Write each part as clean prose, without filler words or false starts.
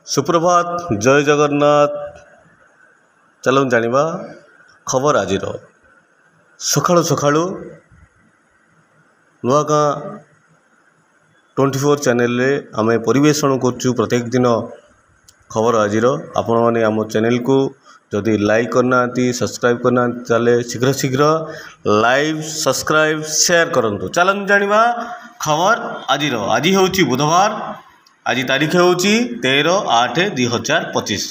सुप्रभात जय जगन्नाथ। चलो जानिबा खबर आज सकाळु सकाळु नुआ गाँ 24 चैनल रे आम परिवेषण करचु प्रत्येक दिन खबर आज आपण मैंने आम चैनल को जदि लाइक करना सब्सक्राइब करना ताले शीघ्र शीघ्र लाइव सब्सक्राइब शेयर करंतु। चलन जानिबा खबर आज होची बुधवार। आज तारीख होची 13/8/2025।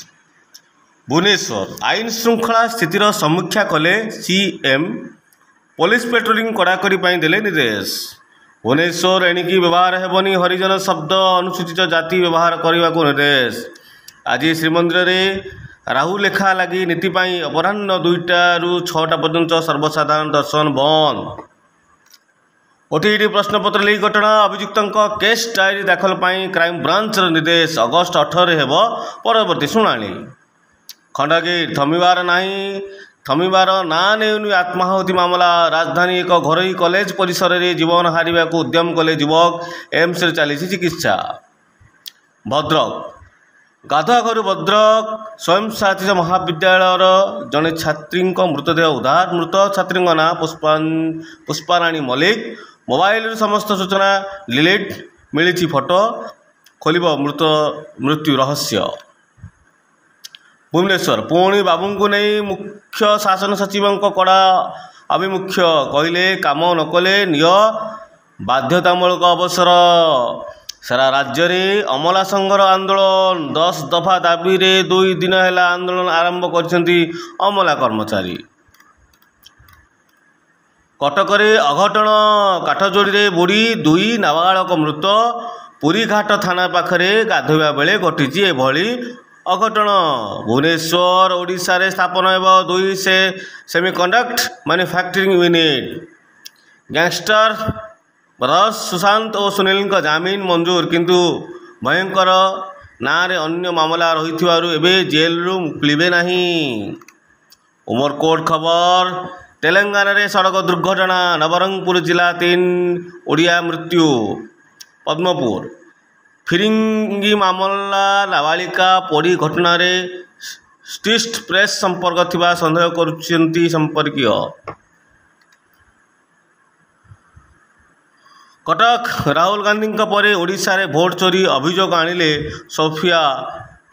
भुवनेश्वर आईन श्रृंखला स्थितिर समीक्षा कले सीएम। पुलिस पेट्रोलिंग कड़ाकड़ी देले निर्देश। भुवनेश्वर एणिकी व्यवहार हेबनी हरिजन शब्द अनुसूचित जाति व्यवहार करने को निर्देश। आज श्रीमंदिर में राहु लेखा लगी नीति अपराह्न 2टा ରୁ 6ଟା पर्यंत सर्वसाधारण दर्शन बंद। ओटीटी प्रश्नपत्र लीक घटना अभियुक्तों केस डायरी दाखल क्राइम ब्रांच निर्देश। अगस्ट 18 हेब परवर्ती शुणाणी। खंडगीर थमिबार ना नेउनी आत्माहुति मामला। राजधानी एक घरोई कॉलेज परिसर में जीवन हारिबा को उद्यम कले युवक। एम्स रे चली चिकित्सा। भद्रक गाधुआ घर भद्रक स्वयं सहायता महाविद्यालय जड़े छात्री मृतदेह उद्धार। मृत छात्री ना पुष्पाराणी मल्लिक। मोबाइल समस्त सूचना डिलीट। मिली फोटो खोल मृत्यु रहस्य। भुवनेश्वर पुणी बाबू को नहीं मुख्य शासन सचिव कड़ा आभिमुख्य। कहले काम नकले निय बाध्यतामूलक अवसर। सारा राज्य में अमला संघर आंदोलन। 10 दफा दाबी रे 2 दिन है आंदोलन आरंभ करछंती अमला कर्मचारी। कटकरे अघटन काठजोड़ी बुड़ी 2 नाबालक मृत। पुरी घाट थाना पाखरे गाधोवा बेले घटी एभली अघटन। भुवनेश्वर ओडिशा रे स्थापन हेब 2 semiconductor manufacturing unit. Gangster brothers Sushant और सुनील का जामीन मंजूर किंतु भयंकर ना रे अन्य मामला रही एबे जेल रु मुक्लिबे नहीं। उमरकोट खबर तेलंगाना रे सड़क दुर्घटना। नवरंगपुर जिला 3 ओडिया मृत्यु। पद्मपुर फिरिंगी मामला नाबालिका पोड़ी घटना रे स्टिस्ट प्रेस संपर्क थिबा संदेह करुछंती संपर्कीय। कटक राहुल गांधी पर ओडिशा रे भोट चोरी अभियोग आनिले सोफिया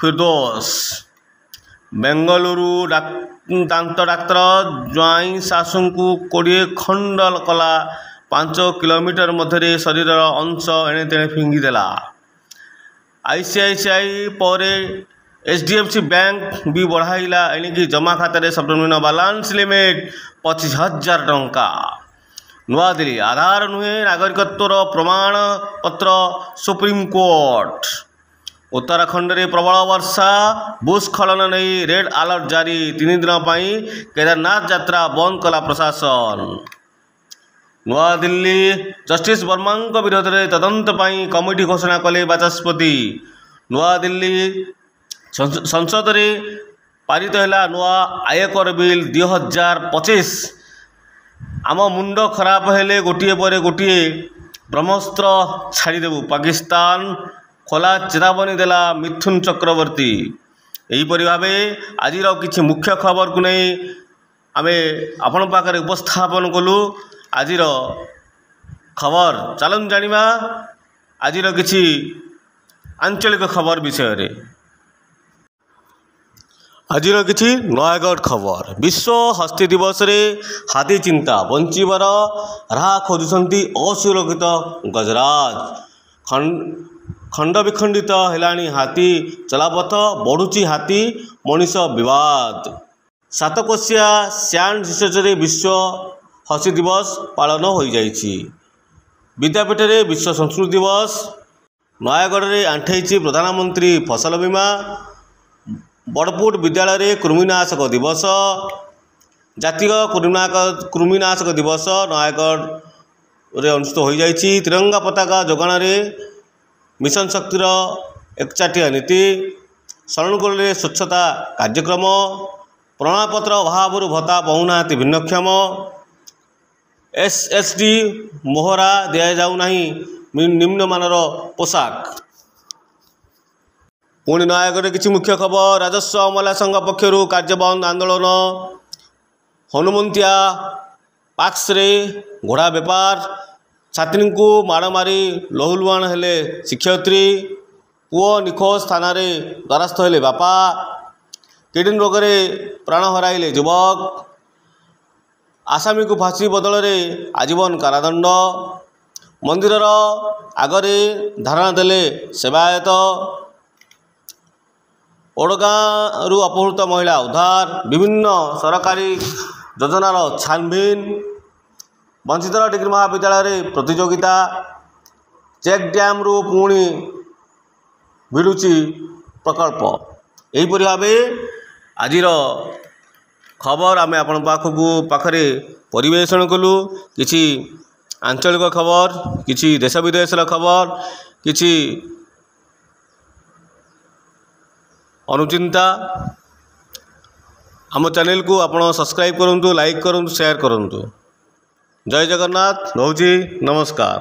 फिरदौस। बेंगलुरु दांत डाक्तर ज्वाई शाशु को 20 खंड कला। 5 किलोमीटर मध्य शरीर अंश एणे तेणे फिंगिदेला। आईसीआईसीआई पर एचडीएफसी बैंक भी बढ़ाइला एणिकी जमा खाता सर्वनिम्न बालांस लिमिट 25,000 टंका। नवा दिल्ली आधार नुहे नागरिकत्वर प्रमाण पत्र सुप्रीम कोर्ट। उत्तराखंड में प्रबल वर्षा भूस्खलन नहीं रेड अलर्ट जारी। 3 दिन केदारनाथ यात्रा बंद कला प्रशासन। नवा दिल्ली जस्टिस वर्मा विरोध में तदंत कमिटी घोषणा कले बाचस्पति। नवा दिल्ली संसद में पारित है नवा आयकर बिल 2025। आम मुंड खराब हेले गोटे पर गोटे ब्रह्मास्त्र छाड़देबू। पाकिस्तान खोला चेतावनी देला मिथुन चक्रवर्ती। यहीपरि भाव आज किसी मुख्य खबर को नहीं आम आपण पाखे उपस्थापन कलु। आज खबर चलन जानिबा आज किसी आंचलिक खबर विषय रे। आज किसी नयागढ़ खबर। विश्व हस्ती दिवस रे हाथी चिंता बंचार राह खोजुंट असुरक्षित गजराज। खंड विखंडित हेलाणी हाथी चलापथ। बढ़ुची हाथी मनीष विवाद। 7कोशिया सैंड रिसर्च विश्व हस्ती दिवस पालन हो जाइछि। विद्यापीठ में विश्व संस्कृत दिवस। नयागढ़ में आंठे प्रधानमंत्री फसल बीमा। बड़पुर विद्यालय रे कृमिनाशक दिवस। जातीय कृमिनाशक दिवस नयागढ़ रे अनुष्ठित हो जाइछि। तिरंगा पताका जोगाण रे मिशन शक्तिर एकचाटिया नीति। शरणगोल रे स्वच्छता कार्यक्रम। प्रमाणपत्र अभाव भत्ता पाऊना भिन्नक्षम। एसएसडी मोहरा दिया जाऊ नहीं निम्नमानर पोशाक। पुणी नयागढ़ किसी मुख्य खबर राजस्व अमला संघ पक्षर कार्यबंद आंदोलन हनुमंतिया पाक्स रे घोड़ा बेपार छात्री को माड़ मारी लहुलुहाण हेले शिक्षयित्री पुओ निखोज थाना रे द्वारस्थ हेले बापा किडनी रोग रे प्राण हराइले युवक आसामी को फांसी बदल में आजीवन कारादंड मंदिर आगरे धारणा देले सेवायत ओडगाँ अपहृत महिला उद्धार विभिन्न सरकारी योजनार छानभिन वंचित डिग्री महाविद्यालय प्रतियोगिता चेक डैम रु पुणी भिड़ुची प्रकल्प यहीपरि भाव आज खबर आम आपण पाखरे परिवेषण कलु किछि आंचलिक खबर किछि देश विदेश खबर किछि अनुचिंता आम चैनल को आपण सब्सक्राइब करंतु लाइक करंतु शेयर करंतु जय जगन्नाथ नौजी नमस्कार।